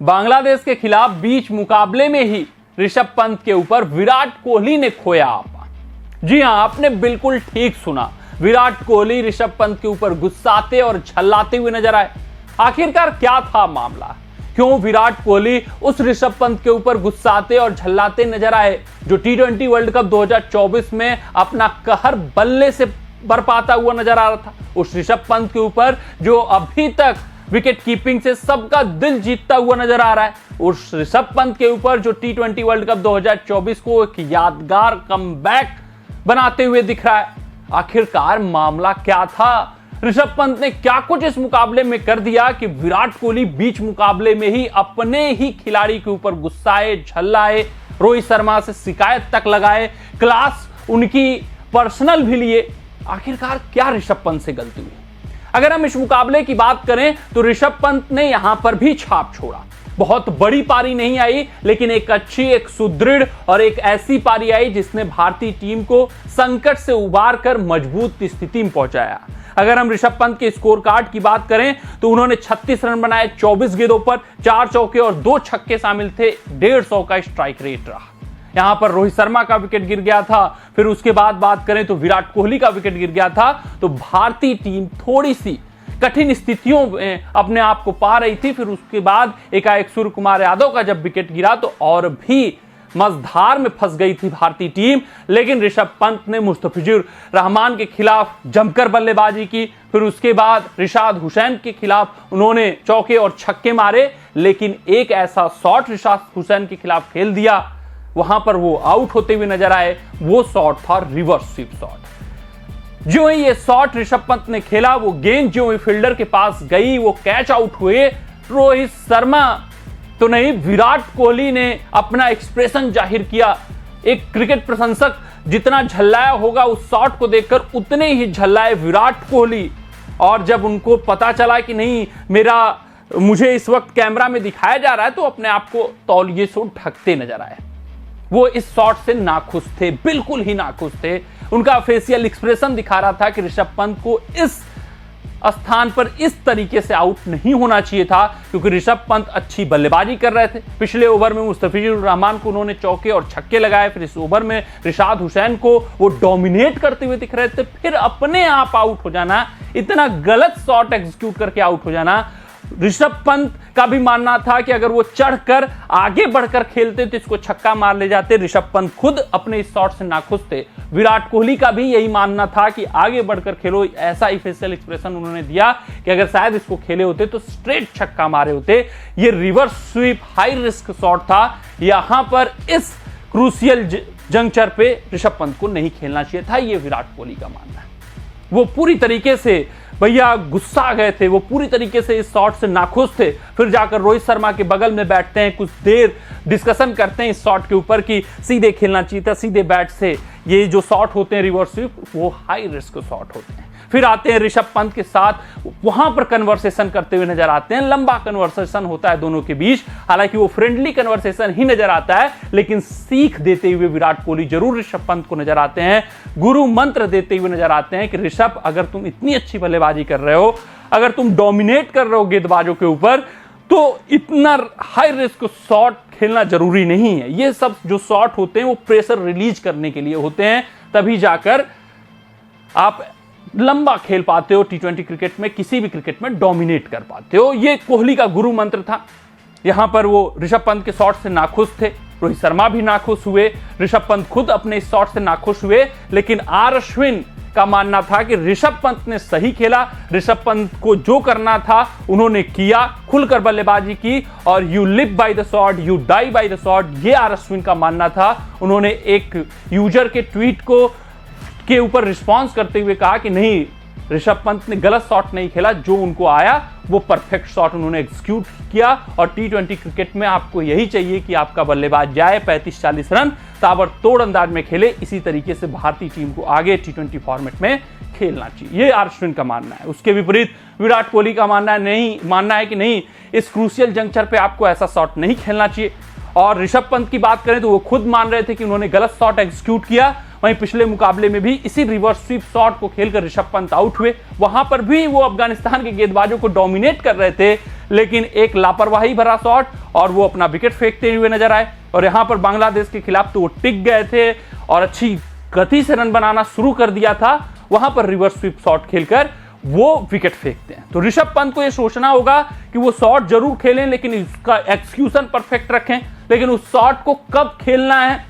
बांग्लादेश के खिलाफ बीच मुकाबले में ही ऋषभ पंत के ऊपर विराट कोहली ने खोया आपा। जी हां, आपने बिल्कुल ठीक सुना। विराट कोहली ऋषभ पंत के ऊपर गुस्साते और झल्लाते हुए नजर आए। आखिरकार क्या था मामला? क्यों विराट कोहली उस ऋषभ पंत के ऊपर गुस्साते और झल्लाते नजर आए जो T20 वर्ल्ड कप 2024 में अपना कहर बल्ले से बरपाता हुआ नजर आ रहा था? उस ऋषभ पंत के ऊपर जो अभी तक विकेट कीपिंग से सबका दिल जीतता हुआ नजर आ रहा है, उस ऋषभ पंत के ऊपर जो T20 वर्ल्ड कप 2024 को एक यादगार कमबैक बनाते हुए दिख रहा है। आखिरकार मामला क्या था? ऋषभ पंत ने क्या कुछ इस मुकाबले में कर दिया कि विराट कोहली बीच मुकाबले में ही अपने ही खिलाड़ी के ऊपर गुस्साए, झल्लाए, रोहित शर्मा से शिकायत तक लगाए, क्लास उनकी पर्सनल भी लिए? आखिरकार क्या ऋषभ पंत से गलती हुई? अगर हम इस मुकाबले की बात करें तो ऋषभ पंत ने यहां पर भी छाप छोड़ा। बहुत बड़ी पारी नहीं आई, लेकिन एक अच्छी, एक सुदृढ़ और एक ऐसी पारी आई जिसने भारतीय टीम को संकट से उबार कर मजबूत स्थिति में पहुंचाया। अगर हम ऋषभ पंत के स्कोर कार्ड की बात करें तो उन्होंने 36 रन बनाए 24 गेंदों पर, 4 चौके और 2 छक्के शामिल थे। 150 का स्ट्राइक रेट रहा। यहां पर रोहित शर्मा का विकेट गिर गया था। फिर उसके बाद बात करें तो विराट कोहली का विकेट गिर गया था। तो भारतीय टीम थोड़ी सी कठिन स्थितियों में अपने आप को पा रही थी। फिर उसके बाद एकाएक सूर्य कुमार यादव का जब विकेट गिरा तो और भी मझधार में फंस गई थी भारतीय टीम। लेकिन ऋषभ पंत ने मुस्तफिजुर रहमान के खिलाफ जमकर बल्लेबाजी की। फिर उसके बाद रिशाद हुसैन के खिलाफ उन्होंने चौके और छक्के मारे, लेकिन एक ऐसा शॉट रिशाद हुसैन के खिलाफ खेल दिया, वहां पर वो आउट होते हुए नजर आए। वो शॉट था रिवर्स स्वीप शॉट। जो ही ये शॉट ऋषभ पंत ने खेला, वो गेंद जो ही फील्डर के पास गई, वो कैच आउट हुए। रोहित शर्मा तो नहीं, विराट कोहली ने अपना एक्सप्रेशन जाहिर किया। एक क्रिकेट प्रशंसक जितना झल्लाया होगा उस शॉट को देखकर, उतने ही झल्लाए विराट कोहली। और जब उनको पता चला कि नहीं, मुझे इस वक्त कैमरा में दिखाया जा रहा है, तो अपने आप को तौलिए से ढकते नजर आए। वो इस शॉट से नाखुश थे, बिल्कुल ही नाखुश थे। उनका फेशियल एक्सप्रेशन दिखा रहा था कि ऋषभ पंत को इस स्थान पर इस तरीके से आउट नहीं होना चाहिए था, क्योंकि ऋषभ पंत अच्छी बल्लेबाजी कर रहे थे। पिछले ओवर में मुस्तफिजुर रहमान को उन्होंने चौके और छक्के लगाए। फिर इस ओवर में रिशाद हुसैन को वो डोमिनेट करते हुए दिख रहे थे। फिर अपने आप आउट हो जाना, इतना गलत शॉट एग्जीक्यूट करके आउट हो जाना। ऋषभ पंत का भी मानना था कि अगर वो चढ़कर आगे बढ़कर खेलते तो इसको छक्का मार ले जाते। ऋषभ पंत खुद अपने इस शॉट से नाखुश थे। विराट कोहली का भी यही मानना था कि आगे बढ़कर खेलो। ऐसा ही फेशियल एक्सप्रेशन उन्होंने दिया कि अगर शायद इसको खेले होते तो स्ट्रेट छक्का मारे होते। ये reverse sweep high risk shot था। यहां पर इस क्रूशियल जंक्चर पे ऋषभ पंत को नहीं खेलना चाहिए था, ये विराट कोहली का मानना है। वो पूरी तरीके से भैया गुस्सा गए थे, वो पूरी तरीके से इस शॉट से नाखुश थे। फिर जाकर रोहित शर्मा के बगल में बैठते हैं, कुछ देर डिस्कशन करते हैं इस शॉट के ऊपर कि सीधे खेलना चाहिए था, सीधे बैट से। ये जो शॉट होते हैं रिवर्स स्वीप, वो हाई रिस्क शॉट होते हैं। फिर आते हैं ऋषभ पंत के साथ, वहां पर कन्वर्सेशन करते हुए नजर आते हैं। लंबा कन्वर्सेशन होता है दोनों के बीच, हालांकि वो फ्रेंडली कन्वर्सेशन ही नजर आता है, लेकिन सीख देते हुए विराट कोहली जरूर ऋषभ पंत को नजर आते हैं। गुरु मंत्र देते हुए नजर आते हैं कि ऋषभ, अगर तुम इतनी अच्छी बल्लेबाजी कर रहे हो, अगर तुम डोमिनेट कर रहे हो गेंदबाजों के ऊपर, तो इतना हाई रिस्क शॉट खेलना जरूरी नहीं है। ये सब जो शॉट होते हैं वो प्रेशर रिलीज करने के लिए होते हैं, तभी जाकर आप लंबा खेल पाते हो T20 क्रिकेट में, किसी भी क्रिकेट में डोमिनेट कर पाते हो। ये कोहली का गुरु मंत्र था। यहां पर वो ऋषभ पंत के शॉट से नाखुश थे, रोहित शर्मा भी नाखुश हुए, ऋषभ पंत खुद अपने इस शॉट से नाखुश हुए। लेकिन आर अश्विन का मानना था कि ऋषभ पंत ने सही खेला, ऋषभ पंत को जो करना था उन्होंने किया, खुलकर बल्लेबाजी की, और you live by the shot, you die by the shot, ये आर अश्विन का मानना था। उन्होंने एक यूजर के ट्वीट के ऊपर रिस्पांस करते हुए कहा कि नहीं, ऋषभ पंत ने गलत शॉट नहीं खेला, जो उनको आया वो परफेक्ट शॉट उन्होंने एग्जीक्यूट किया। और T20 क्रिकेट में आपको यही चाहिए कि आपका बल्लेबाज जाए 35-40 रन, ताबड़तोड़ अंदाज में खेले। इसी तरीके से भारतीय टीम को आगे T20 फॉर्मेट में खेलना चाहिए, ये आर अश्विन का मानना है। उसके विपरीत विराट कोहली का मानना है कि नहीं, इस क्रूशियल जंक्चर पे आपको ऐसा शॉट नहीं खेलना चाहिए। और ऋषभ पंत की बात करें तो वो खुद मान रहे थे कि उन्होंने गलत शॉट एग्जीक्यूट किया। वहीं पिछले मुकाबले में भी इसी रिवर्स स्वीप शॉट को खेलकर ऋषभ पंत आउट हुए। वहां पर भी वो अफगानिस्तान के गेंदबाजों को डोमिनेट कर रहे थे, लेकिन एक लापरवाही भरा शॉट और वो अपना विकेट फेंकते हुए नजर आए। और यहां पर बांग्लादेश के खिलाफ तो वो टिक गए थे और अच्छी गति से रन बनाना शुरू कर दिया था, वहां पर रिवर्स स्वीप शॉट खेलकर वो विकेट फेंकते हैं। तो ऋषभ पंत को ये सोचना होगा कि वो शॉट जरूर खेलें, लेकिन इसका एक्सक्यूशन परफेक्ट रखें, लेकिन उस शॉट को कब खेलना है,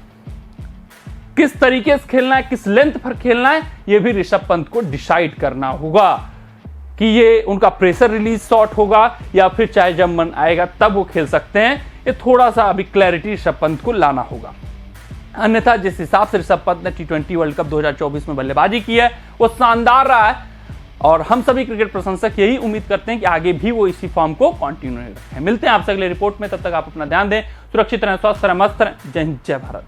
किस तरीके से खेलना है, किस लेंथ पर खेलना है, ये भी ऋषभ पंत को डिसाइड करना होगा कि ये उनका प्रेशर रिलीज शॉट होगा या फिर चाहे जब मन आएगा तब वो खेल सकते हैं। ये थोड़ा सा अभी क्लैरिटी ऋषभ पंत को लाना होगा। अन्यथा जिस हिसाब से ऋषभ पंत ने T20 वर्ल्ड कप 2024 में बल्लेबाजी की है वो शानदार रहा है और हम सभी क्रिकेट प्रशंसक यही उम्मीद करते हैं कि आगे भी वो इसी फॉर्म को कंटिन्यू रखें। मिलते हैं आपसे अगले रिपोर्ट में, तब तक आप अपना ध्यान दें, सुरक्षित रहें, स्वस्थ रहें, मस्त रहें। जय हिंद, जय भारत।